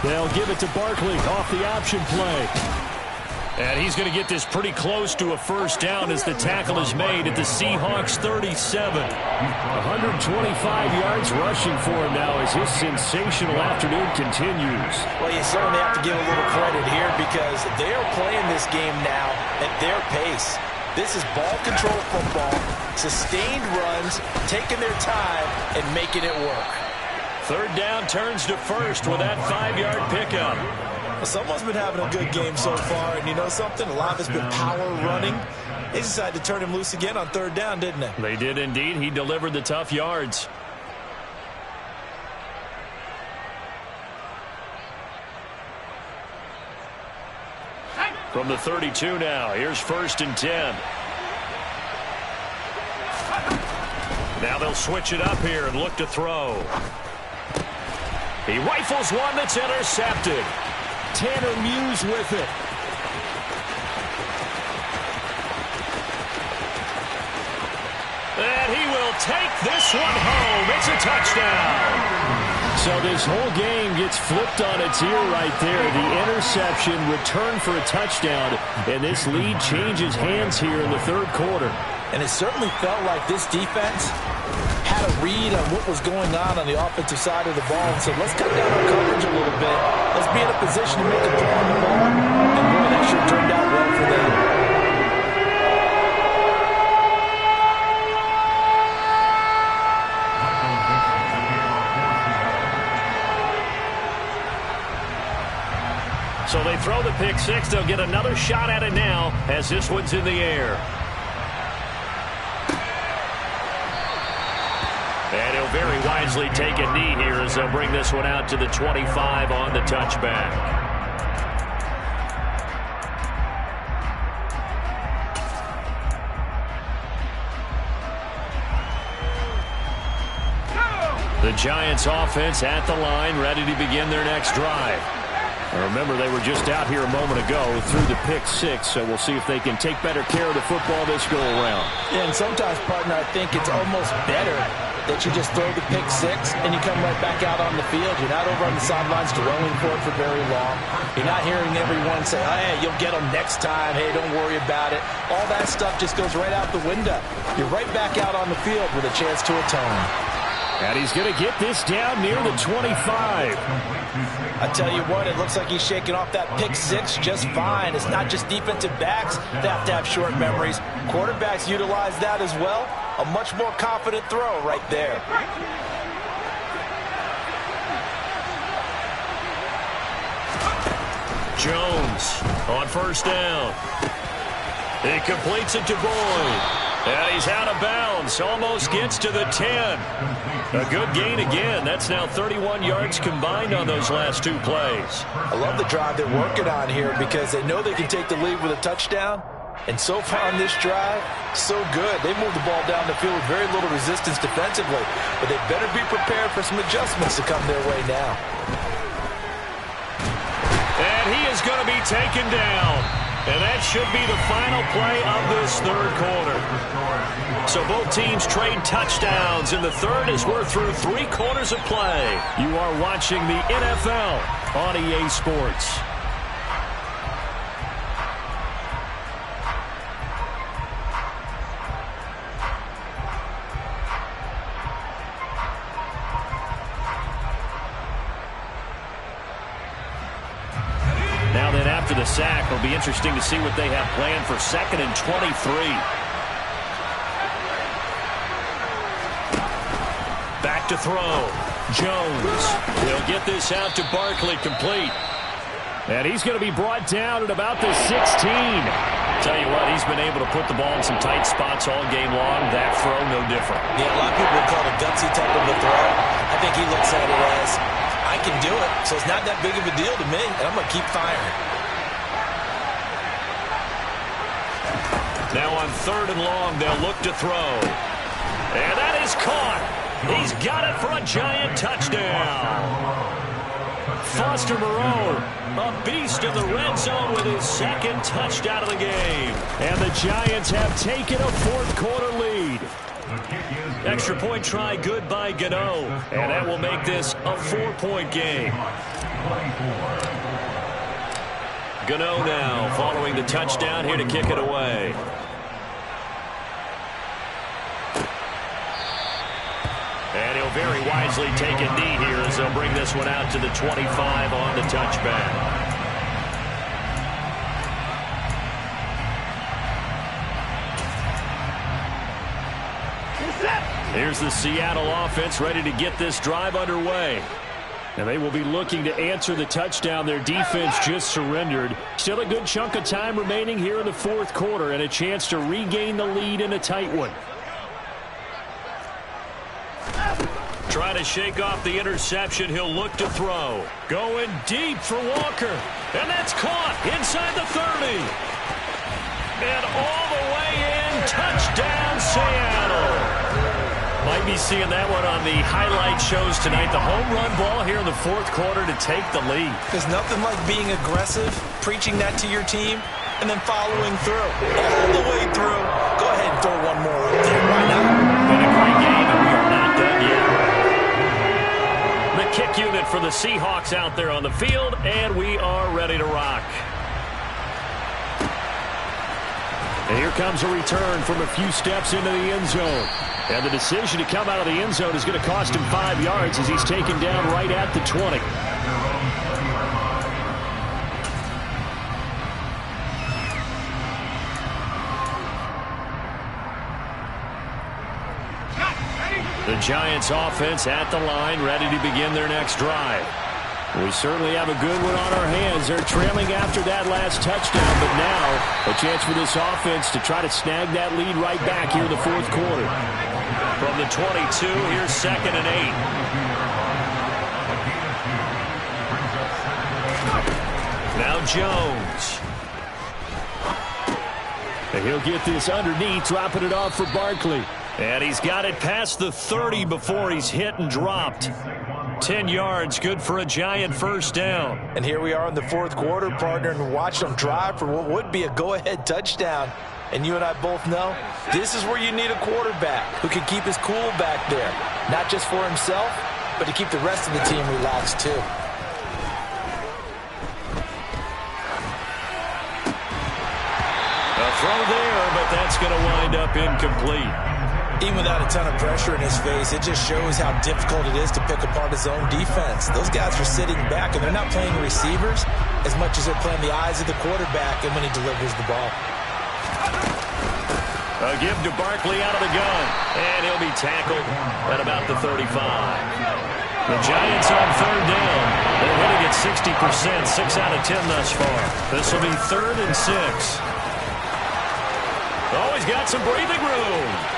They'll give it to Barkley off the option play. And he's going to get this pretty close to a first down as the tackle is made at the Seahawks 37. 125 yards rushing for him now as his sensational afternoon continues. Well, you certainly have to give a little credit here because they are playing this game now at their pace. This is ball control football, sustained runs, taking their time, and making it work. Third down turns to first with that 5-yard pickup. Well, someone's been having a good game so far, and you know something? A lot of it's been power running. They decided to turn him loose again on third down, didn't they? They did indeed. He delivered the tough yards. From the 32 now, here's 1st and 10. Now they'll switch it up here and look to throw. He rifles one that's intercepted. Tanner Muse with it. And he will take this one home. It's a touchdown. So this whole game gets flipped on its ear right there. The interception, return for a touchdown, and this lead changes hands here in the third quarter. And it certainly felt like this defense had a read on what was going on the offensive side of the ball and said, let's cut down our coverage a little bit. Let's be in a position to make a play on the ball. And boy, that sure turned out well for them. So they throw the pick six. They'll get another shot at it now as this one's in the air. And he'll very wisely take a knee here as they'll bring this one out to the 25 on the touchback. The Giants offense at the line, ready to begin their next drive. Remember, they were just out here a moment ago through the pick six, so we'll see if they can take better care of the football this go-around. Yeah, and sometimes, partner, I think it's almost better that you just throw the pick six and you come right back out on the field. You're not over on the sidelines dwelling for it for very long. You're not hearing everyone say, oh, hey, you'll get them next time. Hey, don't worry about it. All that stuff just goes right out the window. You're right back out on the field with a chance to atone. And he's going to get this down near the 25. I tell you what, it looks like he's shaking off that pick six just fine. It's not just defensive backs that have to have short memories. Quarterbacks utilize that as well. A much more confident throw right there. Jones on first down. He completes it to Boyd. And he's out of bounds. Almost gets to the 10. A good gain again. That's now 31 yards combined on those last two plays. I love the drive they're working on here because they know they can take the lead with a touchdown. And so far on this drive, so good. They moved the ball down the field with very little resistance defensively. But they better be prepared for some adjustments to come their way now. And he is going to be taken down. And that should be the final play of this third quarter. So both teams trade touchdowns in the third as we're through 3 quarters of play. You are watching the NFL on EA Sports. Now then, after the sack, it'll be interesting to see what they have planned for 2nd and 23. Back to throw. Jones. He'll get this out to Barkley, complete. And he's going to be brought down at about the 16. Tell you what, he's been able to put the ball in some tight spots all game long. That throw, no different. Yeah, a lot of people would call it a gutsy type of a throw. I think he looks at it as, I can do it, so it's not that big of a deal to me, and I'm going to keep firing. Now on 3rd and long, they'll look to throw. And that is caught. He's got it for a Giant touchdown. Foster Moreau, a beast in the red zone with his 2nd touchdown of the game. And the Giants have taken a 4th quarter lead. Extra point try good by Gano. And that will make this a 4-point game. Gano now following the touchdown here to kick it away. And he'll very wisely take a knee here as they'll bring this one out to the 25 on the touchback. Here's the Seattle offense ready to get this drive underway. And they will be looking to answer the touchdown their defense just surrendered. Still a good chunk of time remaining here in the fourth quarter and a chance to regain the lead in a tight one. Trying to shake off the interception. He'll look to throw. Going deep for Walker. And that's caught inside the 30. And all the way in. Touchdown, Seattle. Might be seeing that one on the highlight shows tonight. The home run ball here in the fourth quarter to take the lead. There's nothing like being aggressive, preaching that to your team, and then following through. All the way through. Go ahead and throw one more up there. Why not? Been a great game, and we are not done yet. The kick unit for the Seahawks out there on the field, and we are ready to rock. And here comes a return from a few steps into the end zone. And the decision to come out of the end zone is going to cost him 5 yards as he's taken down right at the 20. The Giants offense at the line, ready to begin their next drive. We certainly have a good one on our hands. They're trailing after that last touchdown, but now a chance for this offense to try to snag that lead right back here in the fourth quarter. From the 22, here's 2nd and 8. Now Jones. And he'll get this underneath, dropping it off for Barkley. And he's got it past the 30 before he's hit and dropped. 10 yards, good for a Giant first down. And here we are in the fourth quarter, partner, and watch them drive for what would be a go-ahead touchdown. And you and I both know this is where you need a quarterback who can keep his cool back there. Not just for himself, but to keep the rest of the team relaxed too. A throw there, but that's going to wind up incomplete. Even without a ton of pressure in his face, it just shows how difficult it is to pick apart his own defense. Those guys are sitting back, and they're not playing receivers as much as they're playing the eyes of the quarterback and when he delivers the ball. A give to Barkley out of the gun, and he'll be tackled at about the 35. The Giants on third down. They're hitting at 60%, 6 out of 10 thus far. This will be 3rd and 6. Oh, he's got some breathing room.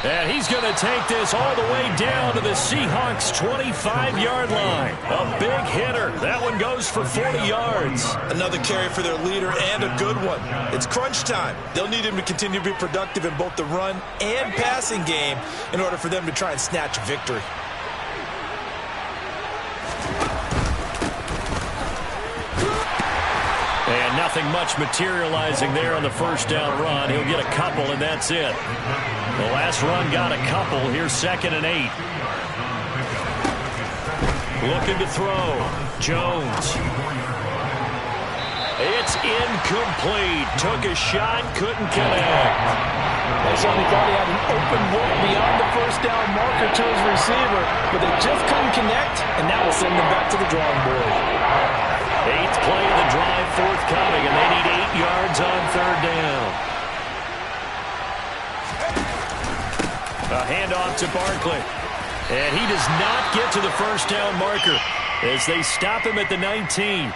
And he's going to take this all the way down to the Seahawks' 25-yard line. A big hitter. That one goes for 40 yards. Another carry for their leader and a good one. It's crunch time. They'll need him to continue to be productive in both the run and passing game in order for them to try and snatch victory. And nothing much materializing there on the first down run. He'll get a couple, and that's it. The last run got a couple. Here's 2nd and 8. Looking to throw. Jones. It's incomplete. Took a shot, couldn't connect. He thought he had an open look beyond the first down marker to his receiver, but they just couldn't connect, and that will send them back to the drawing board. 8th play of the drive forthcoming, and they need 8 yards on third down. A handoff to Barkley. And he does not get to the first down marker as they stop him at the 19.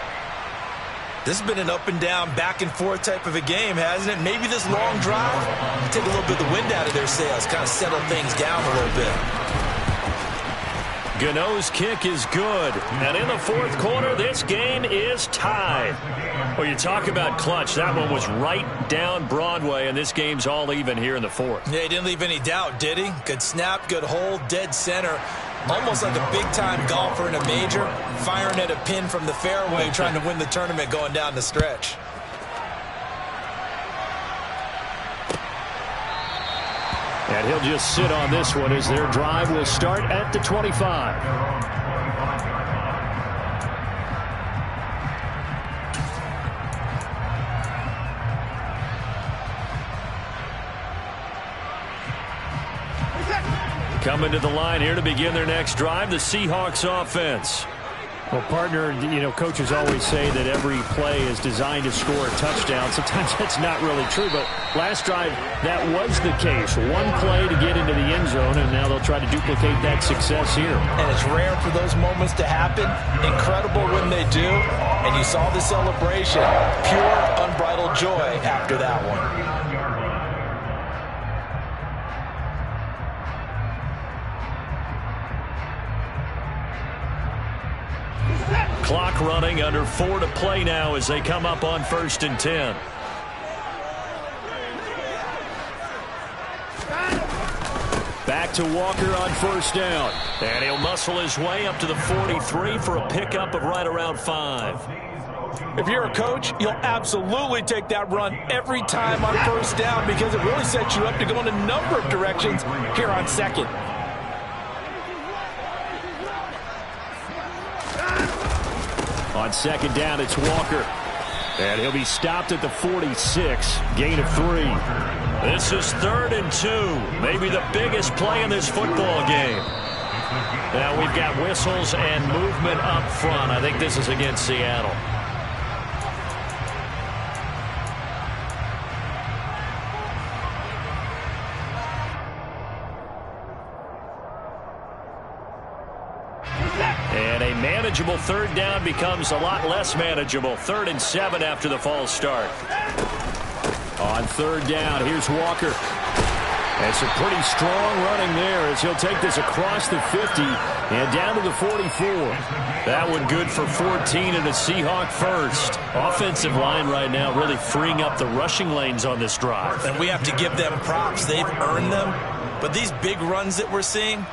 This has been an up and down, back and forth type of a game, hasn't it? Maybe this long drive take a little bit of the wind out of their sails, kind of settle things down a little bit. Gano's kick is good. And in the fourth quarter, this game is tied. Well, you talk about clutch. That one was right down Broadway, and this game's all even here in the fourth. Yeah, he didn't leave any doubt, did he? Good snap, good hold, dead center. Almost like a big-time golfer in a major, firing at a pin from the fairway, trying to win the tournament going down the stretch. And he'll just sit on this one as their drive will start at the 25. Coming to the line here to begin their next drive, the Seahawks offense. Well, partner, coaches always say that every play is designed to score a touchdown. Sometimes that's not really true, but last drive, that was the case. One play to get into the end zone, and now they'll try to duplicate that success here. And it's rare for those moments to happen. Incredible when they do. And you saw the celebration. Pure, unbridled joy after that one. Clock running, under 4 to play now as they come up on 1st and 10. Back to Walker on 1st down. And he'll muscle his way up to the 43 for a pickup of right around 5. If you're a coach, you'll absolutely take that run every time on 1st down because it really sets you up to go in a number of directions here on 2nd. On 2nd down, it's Walker. And he'll be stopped at the 46. Gain of 3. This is 3rd and 2. Maybe the biggest play in this football game. Now we've got whistles and movement up front. I think this is against Seattle. And a manageable 3rd down becomes a lot less manageable. 3rd and 7 after the false start. On 3rd down, here's Walker. And some pretty strong running there as he'll take this across the 50 and down to the 44. That one good for 14 and a Seahawk first. Offensive line right now really freeing up the rushing lanes on this drive. And we have to give them props. They've earned them. But these big runs that we're seeing,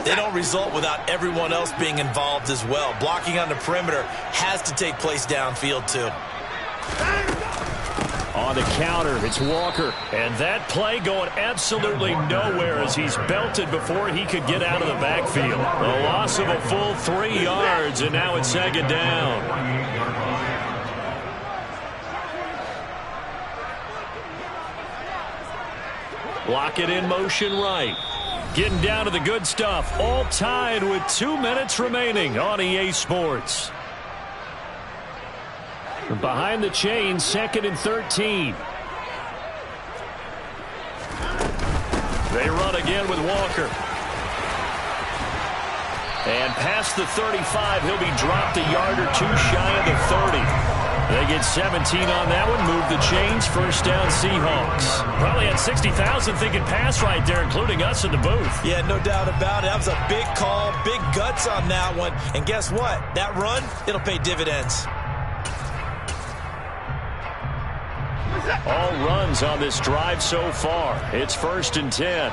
they don't result without everyone else being involved as well. Blocking on the perimeter has to take place downfield too. On the counter, it's Walker. And that play going absolutely nowhere as he's belted before he could get out of the backfield. A loss of a full 3 yards, and now it's 2nd down. Block it in motion right. Getting down to the good stuff. All tied with 2 minutes remaining on EA Sports. Behind the chain, 2nd and 13. They run again with Walker. And past the 35, he'll be dropped a yard or 2 shy of the 30. They get 17 on that one, move the chains, 1st down Seahawks. Probably had 60,000 thinking pass right there, including us in the booth. Yeah, no doubt about it. That was a big call, big guts on that one. And guess what? That run, it'll pay dividends. All runs on this drive so far. It's 1st and 10.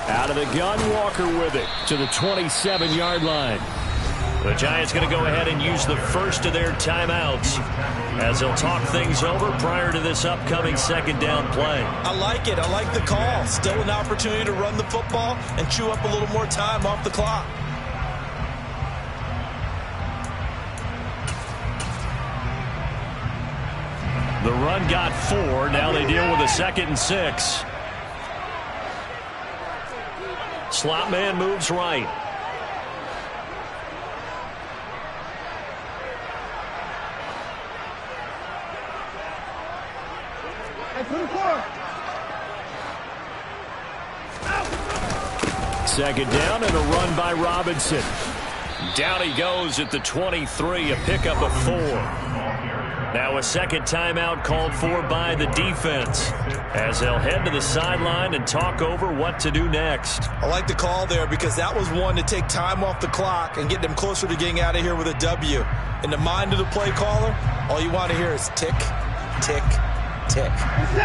Out of the gun, Walker with it to the 27-yard line. The Giants going to go ahead and use the first of their timeouts as they'll talk things over prior to this upcoming 2nd down play. I like it. I like the call. Still an opportunity to run the football and chew up a little more time off the clock. The run got 4. Now they deal with a 2nd and 6. Slot man moves right. Second down and a run by Robinson. Down he goes at the 23, a pickup of 4. Now a 2nd timeout called for by the defense as they'll head to the sideline and talk over what to do next. I like the call there because that was one to take time off the clock and get them closer to getting out of here with a W. In the mind of the play caller, all you want to hear is tick, tick, tick.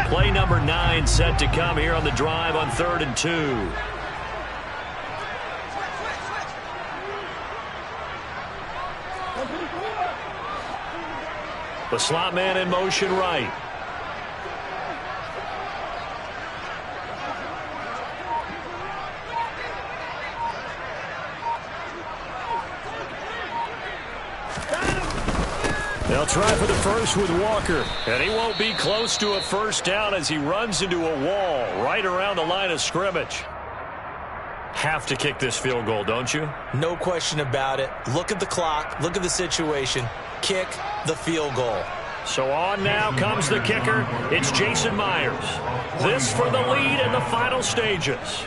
Play number 9 set to come here on the drive on 3rd and 2. The slot man in motion right. They'll try for the first with Walker. And he won't be close to a first down as he runs into a wall right around the line of scrimmage. Have to kick this field goal, don't you? No question about it. Look at the clock. Look at the situation. Kick the field goal. So on now comes the kicker. It's Jason Myers. This for the lead in the final stages.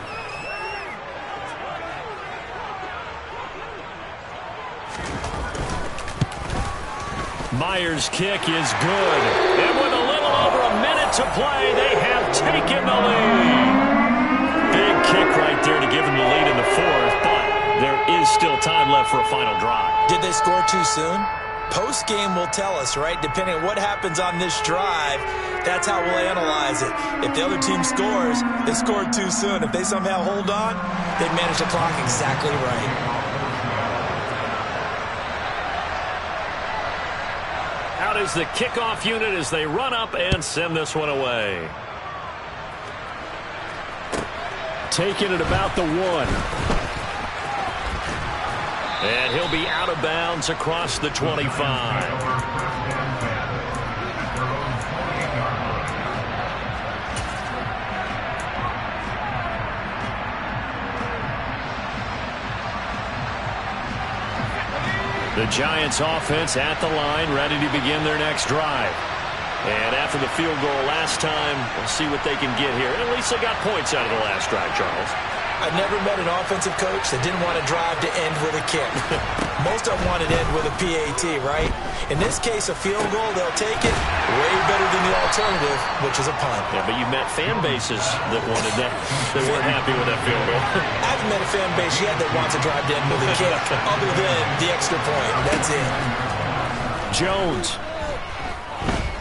Myers' kick is good. And with a little over a minute to play, they have taken the lead. Big kick right there to give them the lead in the fourth, but there is still time left for a final drive. Did they score too soon? Post-game will tell us, right? Depending on what happens on this drive, that's how we'll analyze it. If the other team scores, they scored too soon. If they somehow hold on, they manage the clock exactly right. Out is the kickoff unit as they run up and send this one away. Taking it about the 1. And he'll be out of bounds across the 25. The Giants offense at the line, ready to begin their next drive. And after the field goal last time, we'll see what they can get here. At least they got points out of the last drive, Charles. I've never met an offensive coach that didn't want to drive to end with a kick. Most of them want to end with a PAT, right? In this case, a field goal, they'll take it way better than the alternative, which is a punt. Yeah, but you met fan bases that wanted that, that weren't happy with that field goal. I haven't met a fan base yet that wants to drive to end with a kick, other than the extra point. That's it. Jones.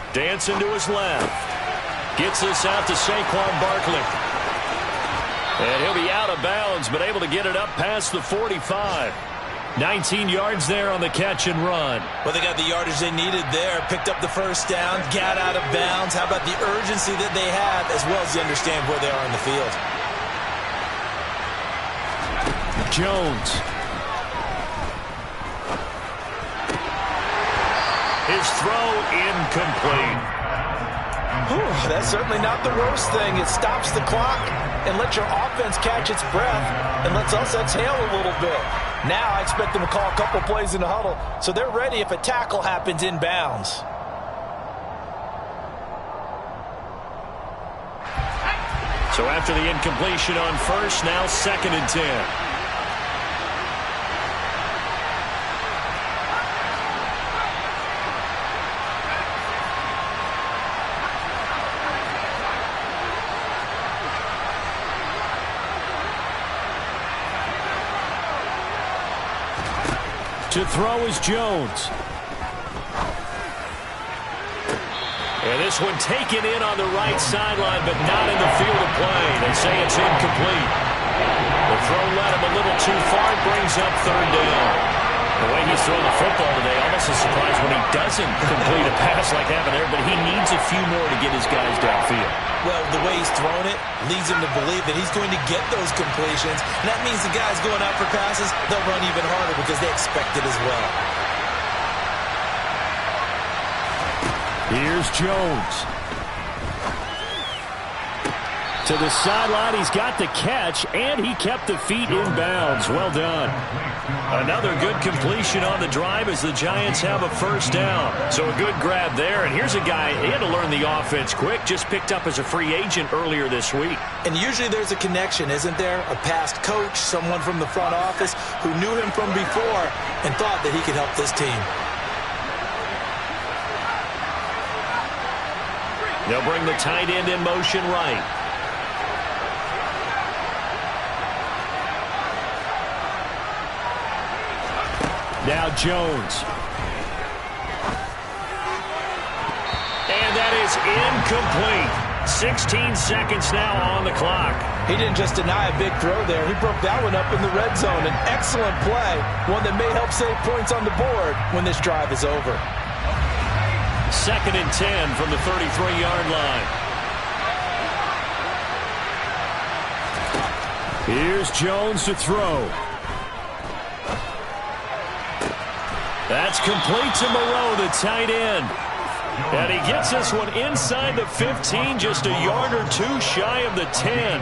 Dancing to his left. Gets this out to Saquon Barkley. And he'll be out of bounds, but able to get it up past the 45. 19 yards there on the catch and run. Well, they got the yardage they needed there. Picked up the first down, got out of bounds. How about the urgency that they have, as well as you understand where they are in the field. Jones. His throw incomplete. Whew, that's certainly not the worst thing. It stops the clock and lets your offense catch its breath and lets us exhale a little bit. Now I expect them to call a couple plays in the huddle, so they're ready if a tackle happens inbounds. So after the incompletion on first, now 2nd and 10. To throw is Jones. And this one taken in on the right sideline, but not in the field of play. They say it's incomplete. The throw led him a little too far, brings up 3rd down. The way he's throwing the football today, almost a surprise when he doesn't complete a pass like that there, but he needs a few more to get his guys downfield. Well, the way he's thrown it leads him to believe that he's going to get those completions. And that means the guys going out for passes, they'll run even harder because they expect it as well. Here's Jones. To the sideline, he's got the catch, and he kept the feet in bounds. Well done. Another good completion on the drive as the Giants have a first down. So a good grab there. And here's a guy, he had to learn the offense quick, just picked up as a free agent earlier this week. And usually there's a connection, isn't there? A past coach, someone from the front office who knew him from before and thought that he could help this team. They'll bring the tight end in motion right. Now Jones. And that is incomplete. 16 seconds now on the clock. He didn't just deny a big throw there. He broke that one up in the red zone. An excellent play, one that may help save points on the board when this drive is over. 2nd and 10 from the 33-yard line. Here's Jones to throw. That's complete to Moreau, the tight end. And he gets this one inside the 15, just a yard or two shy of the 10.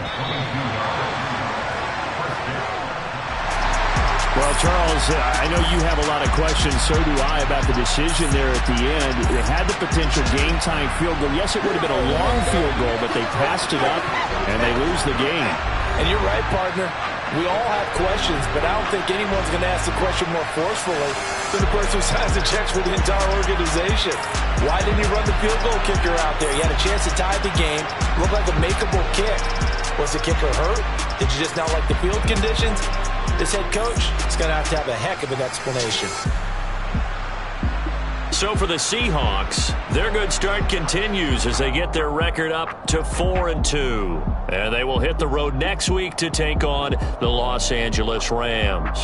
Well, Charles, I know you have a lot of questions, so do I, about the decision there at the end. They had the potential game-time field goal. Yes, it would have been a long field goal, but they passed it up, and they lose the game. And you're right, partner. We all have questions, but I don't think anyone's going to ask the question more forcefully than the person who signs the checks for the entire organization. Why didn't he run the field goal kicker out there? He had a chance to tie the game. Looked like a makeable kick. Was the kicker hurt? Did you just not like the field conditions? This head coach is going to have a heck of an explanation. So for the Seahawks, their good start continues as they get their record up to 4-2. And they will hit the road next week to take on the Los Angeles Rams.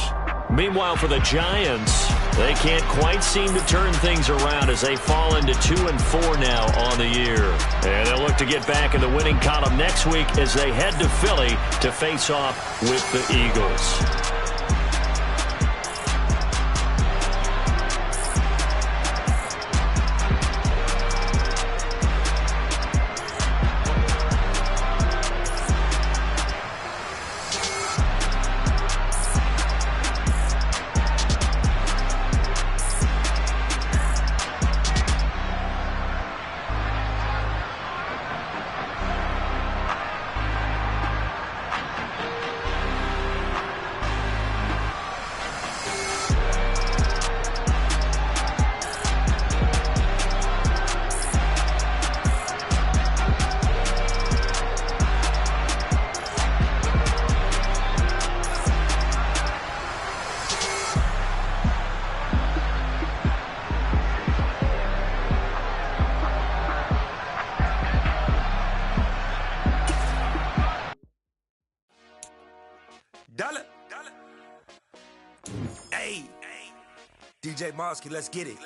Meanwhile, for the Giants, they can't quite seem to turn things around as they fall into 2-4 now on the year. And they'll look to get back in the winning column next week as they head to Philly to face off with the Eagles. DJ Mosky, let's get it.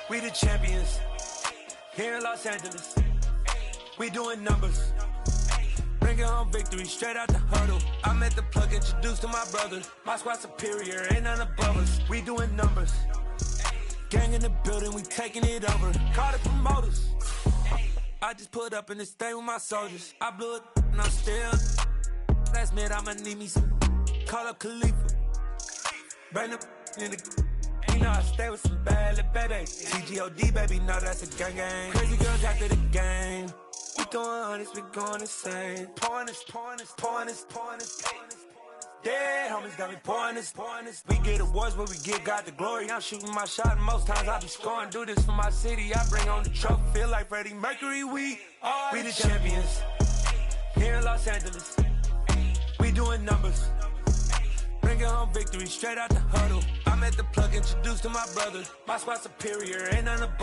We the champions here in Los Angeles. We doing numbers. Bringing home victory straight out the huddle. I'm at the plug, introduced to my brother. My squad superior, ain't none above us. We doing numbers. Gang in the building, we taking it over. Call the promoters. I just put up in this thing with my soldiers. I blew it and I'm still. Last minute, I'ma need me some. Call up Khalifa. Bring the in the. You know I stay with some bad little baby. TGOD, baby, know that's a gang gang. Crazy girls after the game. We going honest, we going insane. Pouring this. Dead homies got me pouring this. We get awards, but we give God the glory. I'm shooting my shot, and most times I be scoring. Do this for my city, I bring on the trophy. Feel like Freddie Mercury, we the champions. Here in Los Angeles, we doing numbers. Bringing home victory straight out the huddle. I'm at the plug, introduced to my brother. My squad superior, ain't none above.